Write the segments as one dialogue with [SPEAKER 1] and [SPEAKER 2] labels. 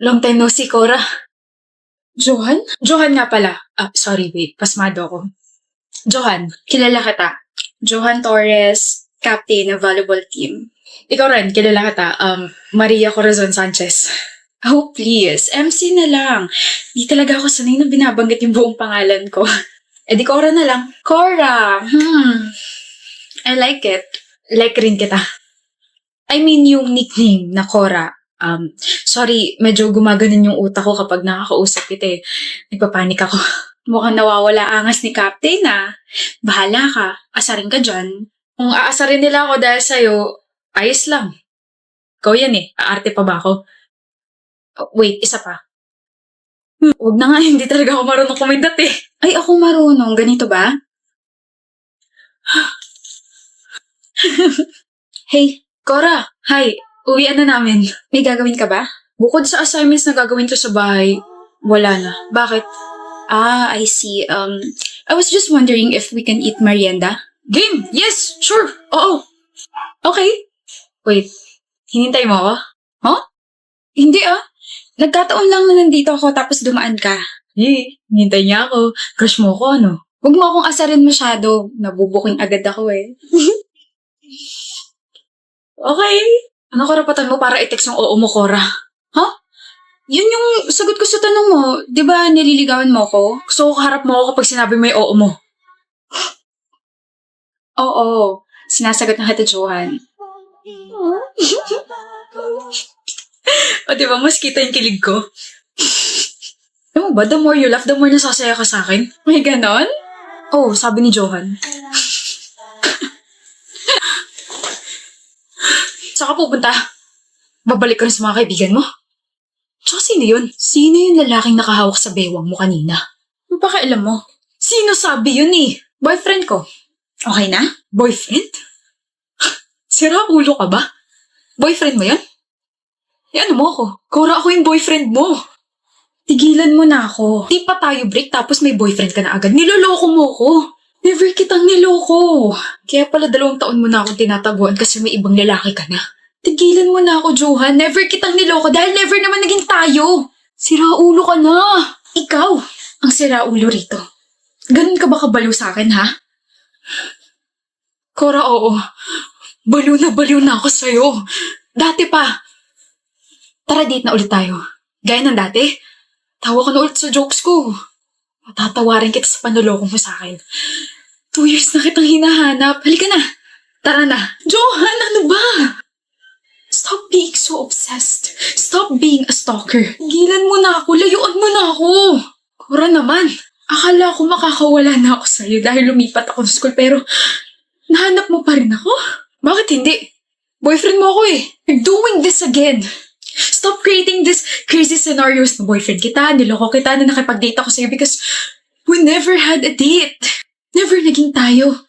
[SPEAKER 1] Long time no see, Cora. Johan? Johan nga pala. Sorry, wait. Pasmado ako. Johan, kilala kita. Johan Torres, captain ng volleyball team. Ikaw rin, kilala kita. Maria Corazon Sanchez. Oh, please. MC na lang. Di talaga ako sanay na binabanggit yung buong pangalan ko. Di Cora na lang. Cora! I like it. Like rin kita. I mean yung nickname na Cora. Sorry, medyo gumaganon yung utak ko kapag nakakausap kita eh. Nagpapanik ako. Mukhang nawawala angas ni Captain Bahala ka. Asarin ka dyan. Kung aasarin nila ako dahil sa'yo, ayos lang. Ikaw yan eh. Aarte pa ba ako? Wait, isa pa. Huwag na nga, hindi talaga ako marunong kumindat eh. Ay, ako marunong. Ganito ba? Hey, Cora. Hi. Uwian na namin. May gagawin ka ba? Bukod sa assignments na gagawin ko sa bahay, wala na. Bakit? I see. I was just wondering if we can eat merienda. Game! Yes! Sure! Oo! Okay. Wait. Hinintay mo ako? Huh? Hindi Nagkataon lang na nandito ako tapos dumaan ka. Hinintay niya ako. Crush mo ko, ano? Huwag mo akong asarin masyado. Nabubuking agad ako eh. Okay. Ano karapatan mo para i-text yung oo mo, Cora? Huh? Yun yung sagot ko sa tanong mo. Di ba nililigawan mo ko? Gusto ko kaharap mo ako kapag sinabi mo yung oo mo. Oo. Sinasagot na kita, Johan. O diba, mas kita yung kilig ko. Alam mo ba, the more you laugh, the more nasasaya ka sa akin. May ganon? Oh, sabi ni Johan. Saka pupunta. Babalik ka rin sa mga kaibigan mo. Tsaka sino yun? Sino yung lalaking nakahawak sa bewang mo kanina? Ano pa kailan mo? Sino sabi yun eh? Boyfriend ko. Okay na? Boyfriend? Sira ulo ka ba? Boyfriend mo yun? Ano mo ako? Cora, ako yung boyfriend mo. Tigilan mo na ako. Di pa tayo break tapos may boyfriend ka na agad. Niloloko mo ko. Never kitang niloko. Kaya pala 2 taon mo na akong tinatabuan kasi may ibang lalaki ka na. Tigilan mo na ako, Johan. Never kitang niloko dahil never naman naging tayo. Siraulo ka na. Ikaw ang siraulo rito. Ganun ka ba kabaliw sa akin, ha? Cora, oo. Baliw na ako sa'yo. Dati pa. Tara, date na ulit tayo. Gaya ng dati. Tawa ka na ulit sa jokes ko. Matatawarin kita sa panloloko mo sa akin. 2 years na kitang hinahanap. Halika na. Tara na. Johan, ano ba? Stop being so obsessed. Stop being a stalker. Gilan mo na ako. Layuan mo na ako. Cora naman. Akala ko makakawala na ako sa'yo dahil lumipat ako sa school pero nahanap mo pa rin ako? Bakit hindi? Boyfriend mo ako eh. You're doing this again. Stop creating this crazy scenarios na boyfriend kita, niloko kita na nakipag-date ako sa'yo because we never had a date. Never naging tayo.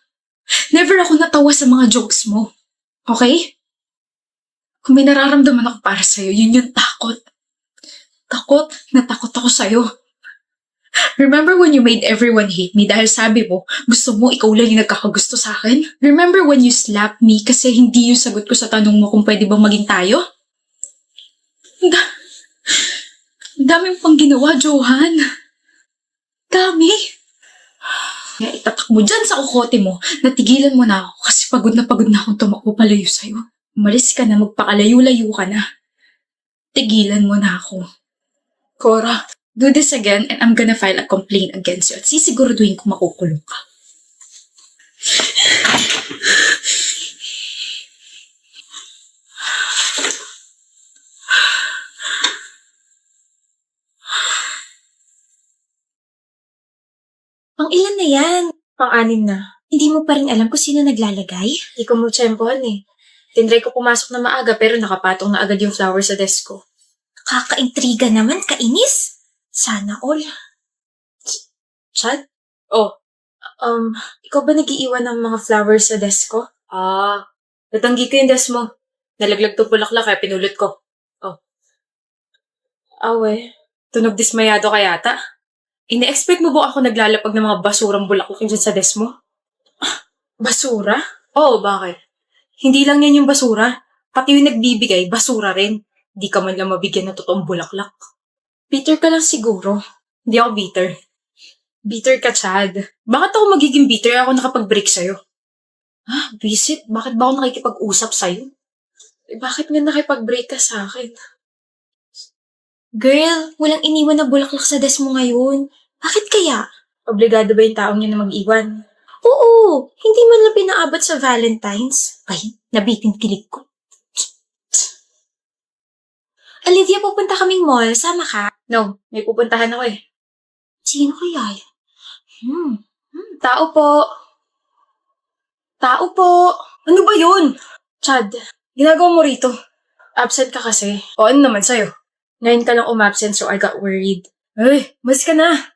[SPEAKER 1] Never ako natawa sa mga jokes mo. Okay? Kung may nararamdaman ako para sa'yo, yun yung takot. Takot na takot ako sa'yo. Remember when you made everyone hate me dahil sabi mo, gusto mo ikaw lang yung nagkakagusto sa akin? Remember when you slapped me kasi hindi yung sagot ko sa tanong mo kung pwede bang maging tayo? Dami pang ginawa, Johan. Dami. Kaya itatak mo dyan sa kukote mo, natigilan mo na ako kasi pagod na akong tumakbo palayo sa'yo. Umalis ka na, magpakalayo-layo ka na. Tigilan mo na ako. Cora, do this again and I'm gonna file a complaint against you at sisiguraduhin ko makukulong ka.
[SPEAKER 2] Ang ilan na yan?
[SPEAKER 1] Pang-anim na.
[SPEAKER 2] Hindi mo pa rin alam kung sino naglalagay?
[SPEAKER 1] Hindi ko mo tsempohan eh. Tinry ko pumasok na maaga pero nakapatong na agad yung flower sa desk ko.
[SPEAKER 2] Kaka-intriga naman, kainis. Sana all.
[SPEAKER 1] Chad? Oh. Ikaw ba nag-iiwan ng mga flowers sa desk ko? Natanggi ko yung desk mo. Nalaglag to bulaklak kaya pinulot ko. Oh. Awe, tunog dismayado ka yata. Ine-expect mo ba ako naglalapag ng mga basurang bulaklak dyan sa desk mo? Basura? Oo, bakit? Hindi lang yan yung basura. Pati yung nagbibigay, basura rin.
[SPEAKER 3] Di ka man lang mabigyan ng totoong bulaklak.
[SPEAKER 1] Bitter ka lang siguro.
[SPEAKER 3] Hindi ako bitter.
[SPEAKER 1] Bitter ka, Chad.
[SPEAKER 3] Bakit ako magiging bitter ako nakapag-break sa'yo?
[SPEAKER 1] Visit,
[SPEAKER 3] Bakit ba ako nakikipag-usap sa'yo?
[SPEAKER 1] bakit nga nakipag-break ka sa akin?
[SPEAKER 2] Girl, walang iniwan na bulaklak sa desk mo ngayon. Bakit kaya?
[SPEAKER 3] Obligado ba yung taong yun na mag-iwan?
[SPEAKER 2] Oo, hindi man lang pinaabot sa Valentine's. Ay, nabitin kilig ko. Olivia, pupunta kaming mall. Sama ka?
[SPEAKER 3] No, may pupuntahan ako eh.
[SPEAKER 2] Sino kaya yan?
[SPEAKER 3] Tao po. Tao po. Ano ba yun?
[SPEAKER 1] Chad,
[SPEAKER 3] Ginagawa mo rito?
[SPEAKER 1] absent ka kasi.
[SPEAKER 3] O ano naman sa'yo?
[SPEAKER 1] Ngayon ka lang umabsent so I got worried.
[SPEAKER 3] Ay, mas ka na.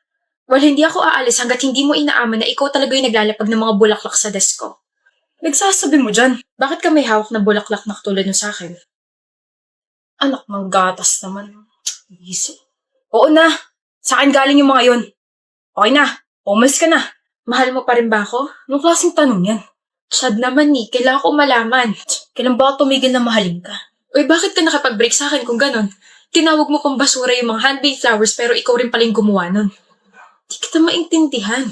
[SPEAKER 1] Well, hindi ako aalis hanggat hindi mo inaaman na ikaw talaga yung naglalapag ng mga bulaklak sa desk ko.
[SPEAKER 3] Nagsasabi mo dyan.
[SPEAKER 1] Bakit ka may hawak na bulaklak na katulad nung sa akin?
[SPEAKER 3] Anak ng gatas naman. Easy. Oo na. Sa akin galing yung mga yun. Okay na. Umalis ka na.
[SPEAKER 1] Mahal mo pa rin ba ako?
[SPEAKER 3] Anong klaseng tanong yan?
[SPEAKER 1] Chad naman kailangan ko malaman.
[SPEAKER 3] Kailan ba ako tumigil na mahalin ka?
[SPEAKER 1] Uy, bakit ka nakapag-break sa akin kung ganon? Tinawag mo pang basura yung mga handmade flowers pero ikaw rin pala yung gumawa nun. Di kita maintindihan.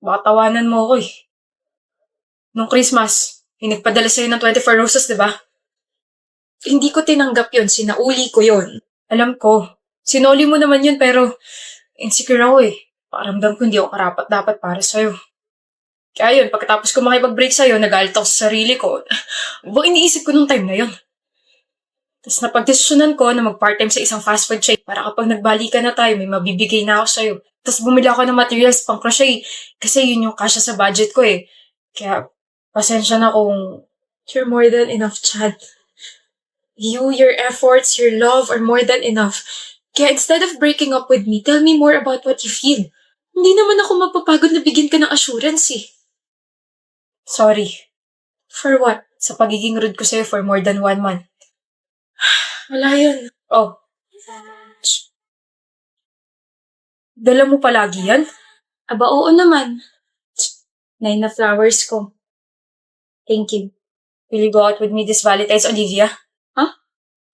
[SPEAKER 3] Baka tawanan mo ako eh. Nung Christmas, yung nagpadala sa'yo ng 24 roses, di ba?
[SPEAKER 1] Hindi ko tinanggap yun, sinauli ko yun.
[SPEAKER 3] Alam ko. Sinoli mo naman yun pero insecure ako eh. Pakiramdam ko hindi ako karapat dapat para sa'yo. Kaya yun, pagkatapos ko makipag-break sa'yo, nagalit ako sa sarili ko. Buong iniisip ko nung time na yun. Tapos napagdesisyonan ko na mag-part-time sa isang fast food chain para kapag nagbalikan na tayo, may mabibigay na ako sa'yo. Tapos bumili ako ng materials pang crochet kasi yun yung kasya sa budget ko eh. Kaya pasensya na kung
[SPEAKER 1] You're more than enough, Chad. You, your efforts, your love are more than enough. Kaya instead of breaking up with me, tell me more about what you feel. Hindi naman ako mapapagod na bigyan ka ng assurance eh.
[SPEAKER 3] sorry
[SPEAKER 1] For what?
[SPEAKER 3] sa pagiging rude ko sa'yo for more than 1 month.
[SPEAKER 1] Wala yun.
[SPEAKER 3] Oh. Dala mo palagi yan?
[SPEAKER 1] Aba, oo naman.
[SPEAKER 3] 9 na flowers ko. Thank you. Will you go out with me this Valentine's, Olivia?
[SPEAKER 1] Huh?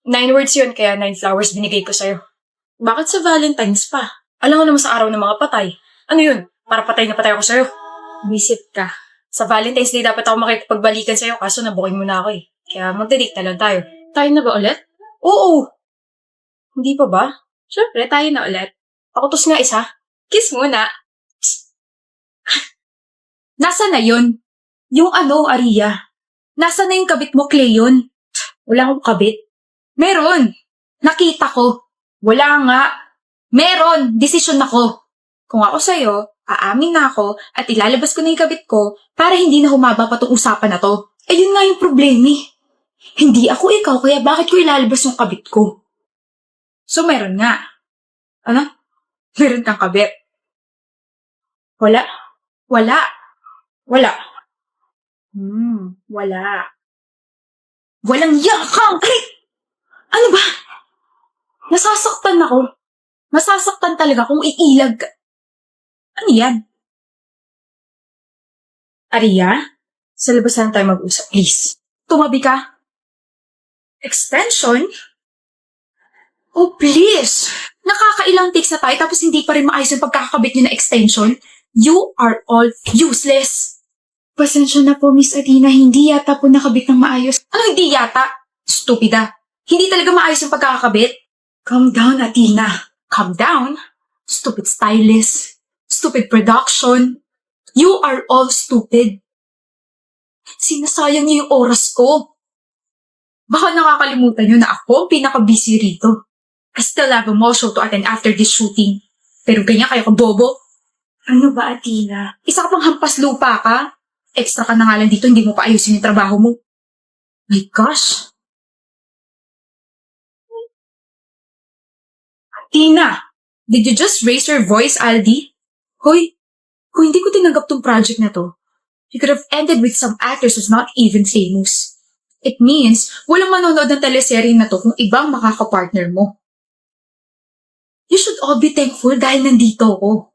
[SPEAKER 3] 9 words yun, kaya 9 flowers binigay ko sa'yo.
[SPEAKER 1] Bakit sa Valentine's pa?
[SPEAKER 3] Alam ko naman sa araw ng mga patay. Ano yun? Para patay na patay ako sa'yo.
[SPEAKER 1] Visit ka.
[SPEAKER 3] Sa Valentine's Day dapat ako makipagbalikan sa'yo kaso nabukin mo na ako eh. Kaya magdadate na lang tayo.
[SPEAKER 1] Tayo na ba ulit?
[SPEAKER 3] Oo! Hindi pa ba?
[SPEAKER 1] Siyempre, tayo na ulit.
[SPEAKER 3] Pakutos nga isa.
[SPEAKER 1] Kiss muna.
[SPEAKER 2] Nasaan na yun? Yung Aria? Nasaan na yung kabit mo, Cleon?
[SPEAKER 3] Wala akong kabit.
[SPEAKER 2] Meron. Nakita ko. Wala nga. Meron. Desisyon ako. Kung ako sa'yo, aamin na ako at ilalabas ko na yung kabit ko para hindi na humaba pa tong usapan na to. Eh yun nga yung problema eh. Hindi ako ikaw kaya bakit ko ilalabas yung kabit ko? So meron nga. Ano? Meron kang kabit? Wala. Wala. Wala. Wala. Walang yakang! Ay! Ano ba? Nasasaktan ako. Masasaktan talaga kung iilag ka. Ano yan? Aria?
[SPEAKER 3] Sa labas na tayo mag-usap, please.
[SPEAKER 2] Tumabi ka? Extension? Oh, please! Nakakailang takes na tayo tapos hindi pa rin maayos yung pagkakabit niyo na extension. You are all useless.
[SPEAKER 1] Pasensya na po, Miss Adina. Hindi yata po nakabit ng maayos.
[SPEAKER 2] Ano hindi yata? Stupida. Hindi talaga maayos yung pagkakabit.
[SPEAKER 1] Calm down, Adina.
[SPEAKER 2] Calm down. Stupid stylist. Stupid production. You are all stupid. Sinasayang niyo yung oras ko. Baka nakakalimutan niyo na ako ang pinaka-busy rito. I still have a mall show to attend after this shooting. Pero ganyan kayo kabobo.
[SPEAKER 1] Ano ba, Adina?
[SPEAKER 2] Isa ka pang hampas lupa ka. Extra ka na nga lang dito, hindi mo pa ayusin yung trabaho mo. My gosh. Tina, did you just raise your voice, Aldi? Hoy, kung hindi ko tinanggap tong project na to, you could have ended with some actors who's not even famous. It means, walang manonood ng teleserye na to kung ibang makakapartner mo. You should all be thankful dahil nandito ako.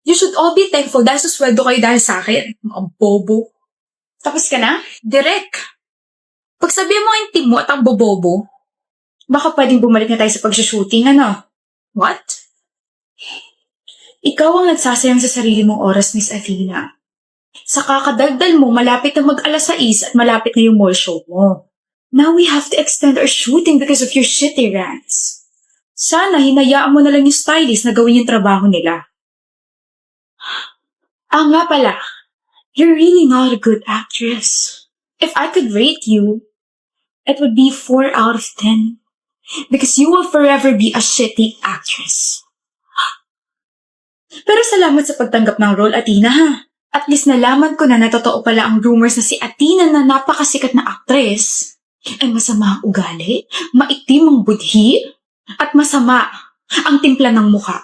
[SPEAKER 2] You should all be thankful dahil sa sweldo kayo dahil sa akin. Mga bobo.
[SPEAKER 1] Tapos ka na?
[SPEAKER 2] Direk. Pag sabihin mo ang team mo at ang bobobo, Baka pwedeng bumalik na tayo sa pag-shooting, ano? What? Ikaw ang nagsasayang sa sarili mong oras, Miss Athena. Sa kakadaldal mo, malapit na mag-alas 6 at malapit na yung mall show mo. Now we have to extend our shooting because of your shitty rants. Sana hinayaan mo na lang yung stylist na gawin yung trabaho nila. Nga pala, you're really not a good actress. If I could rate you, it would be 4 out of 10. Because you will forever be a shitty actress. Pero salamat sa pagtanggap ng role, Athena, ha? At least nalaman ko na totoo pala ang rumors na si Athena na napakasikat na actress ay masama ang ugali, maitim ang budhi, at masama ang timpla ng mukha.